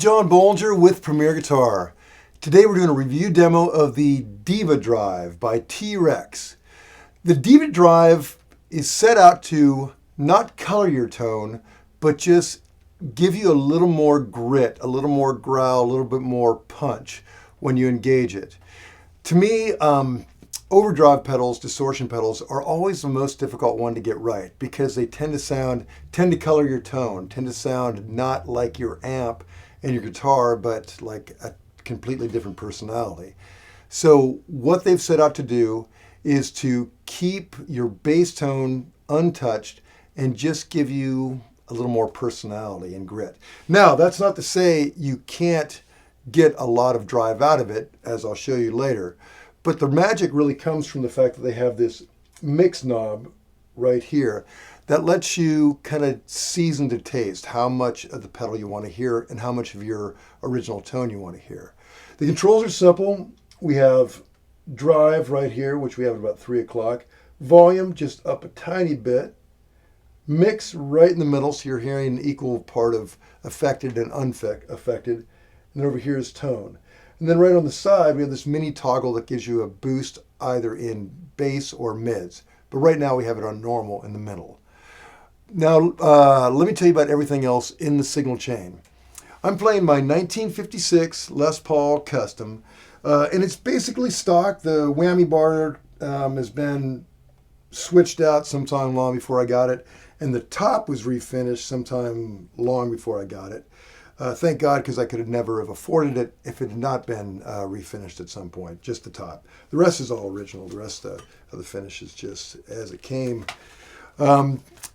John Bollinger with Premier Guitar. Today we're doing a review demo of the Diva Drive by T-Rex. The Diva Drive is set out to not color your tone, but just give you a little more grit, a little more growl, a little bit more punch when you engage it. To me, overdrive pedals, distortion pedals, are always the most difficult one to get right because they tend to color your tone, tend to sound not like your amp and your guitar, but like a completely different personality. So what they've set out to do is to keep your bass tone untouched and just give you a little more personality and grit. Now, that's not to say you can't get a lot of drive out of it, as I'll show you later. But the magic really comes from the fact that they have this mix knob right here that lets you kind of season to taste how much of the pedal you want to hear and how much of your original tone you want to hear. The controls are simple. We have drive right here, which we have at about 3 o'clock. Volume just up a tiny bit. Mix right in the middle, so you're hearing an equal part of affected and unaffected. And then over here is tone. And then right on the side, we have this mini toggle that gives you a boost either in bass or mids. But right now we have it on normal in the middle. Now, let me tell you about everything else in the signal chain. I'm playing my 1956 Les Paul Custom, and it's basically stock. The whammy bar has been switched out sometime long before I got it, and the top was refinished sometime long before I got it. Thank God, because I could have never have afforded it if it had not been refinished at some point, just the top. The rest is all original. The rest of the finish is just as it came.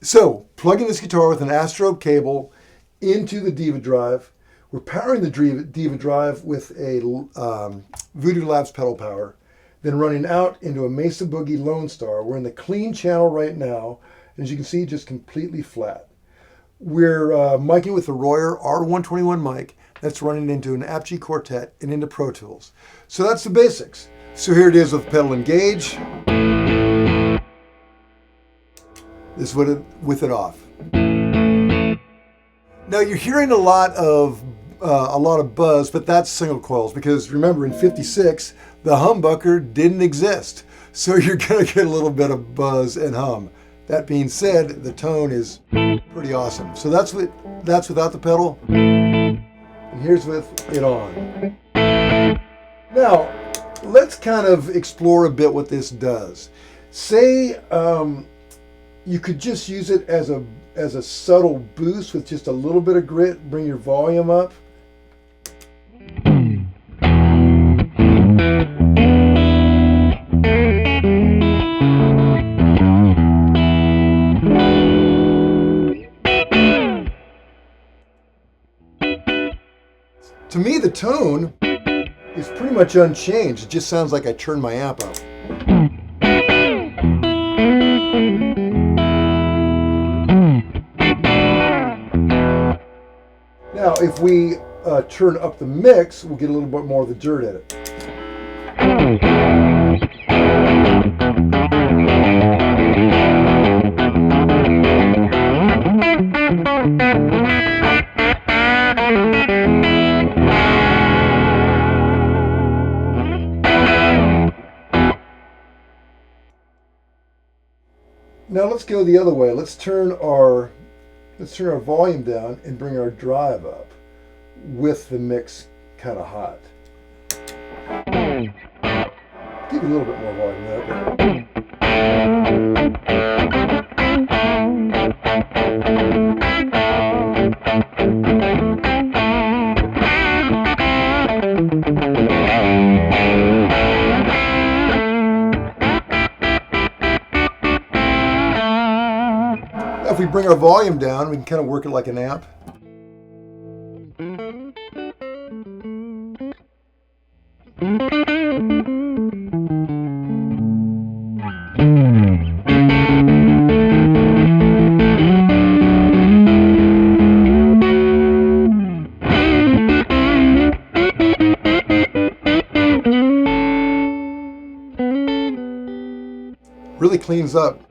So, plugging this guitar with an Astro cable into the Diva Drive. We're powering the Diva Drive with a Voodoo Labs pedal power, then running out into a Mesa Boogie Lone Star. We're in the clean channel right now, and as you can see, just completely flat. We're miking with the Royer R121 mic that's running into an Apogee Quartet and into Pro Tools. So that's the basics. So here it is with pedal engage. This is with it off. Now you're hearing a lot of buzz, but that's single coils because remember in '56 the humbucker didn't exist, so you're gonna get a little bit of buzz and hum. That being said, the tone is pretty awesome. So that's without the pedal, and here's with it on. Now, let's kind of explore a bit what this does. Say you could just use it as a subtle boost with just a little bit of grit, bring your volume up. To me, the tone is pretty much unchanged. It just sounds like I turned my amp up. Now, if we turn up the mix, we'll get a little bit more of the dirt in it. Now let's go the other way. Let's turn our volume down and bring our drive up with the mix kind of hot. Give it a little bit more volume there. If we bring our volume down, we can kind of work it like an amp. Really cleans up.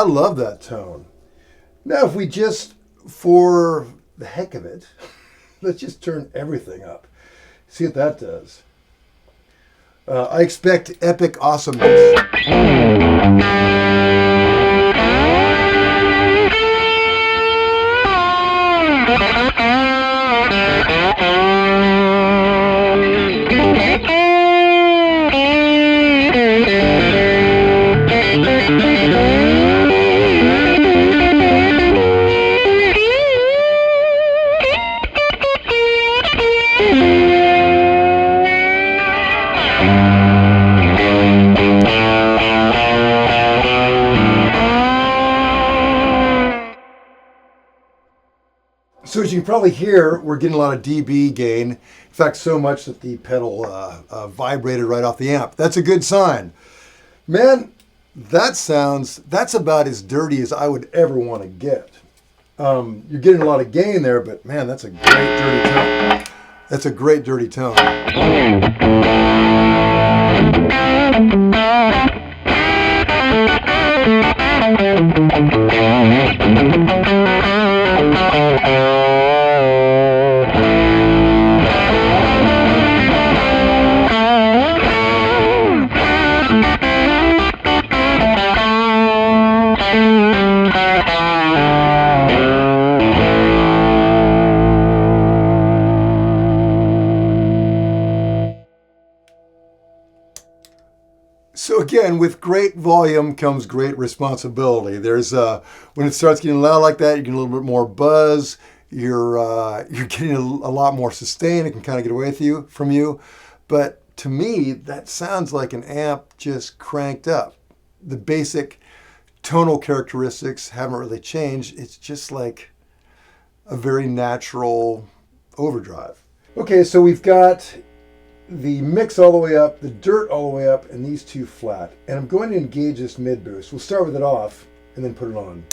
love that tone. Now, if we just, for the heck of it, let's just turn everything up. See what that does. I expect epic awesomeness. So as you can probably hear, we're getting a lot of dB gain. In fact, so much that the pedal vibrated right off the amp. That's a good sign. Man, that's about as dirty as I would ever want to get. You're getting a lot of gain there, but man, that's a great dirty tone. That's a great dirty tone. So again, with great volume comes great responsibility. There's when it starts getting loud like that, you get a little bit more buzz. You're getting a lot more sustain. It can kind of get away from you. But to me, that sounds like an amp just cranked up. The basic tonal characteristics haven't really changed. It's just like a very natural overdrive. Okay, so we've got the mix all the way up, the dirt all the way up, and these two flat. And I'm going to engage this mid boost. We'll start with it off and then put it on.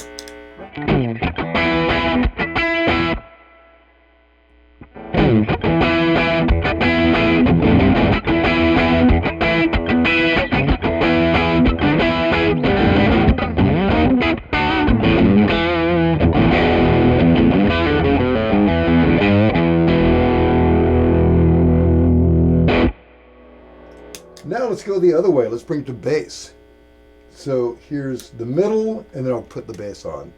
Now let's go the other way. Let's bring it to bass. So here's the middle, and then I'll put the bass on.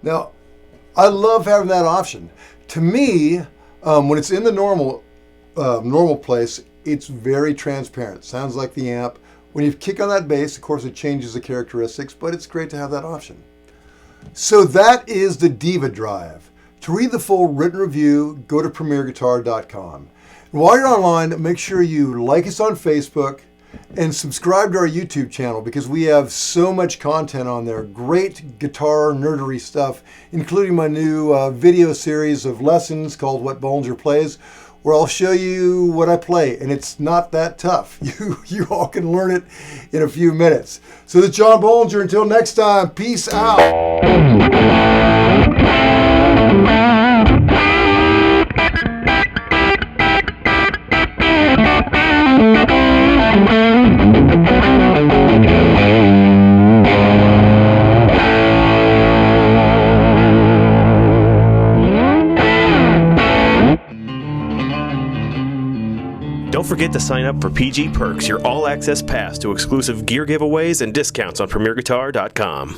Now, I love having that option. To me, when it's in the normal place, it's very transparent. Sounds like the amp. When you kick on that bass, of course, it changes the characteristics, but it's great to have that option. So that is the Diva Drive. To read the full written review, go to premierguitar.com. And while you're online, make sure you like us on Facebook and subscribe to our YouTube channel because we have so much content on there. Great guitar nerdery stuff, including my new video series of lessons called What Bollinger Plays, where I'll show you what I play, and it's not that tough. You all can learn it in a few minutes. So this is John Bollinger. Until next time, peace out. Don't forget to sign up for PG Perks, your all-access pass to exclusive gear giveaways and discounts on premierguitar.com.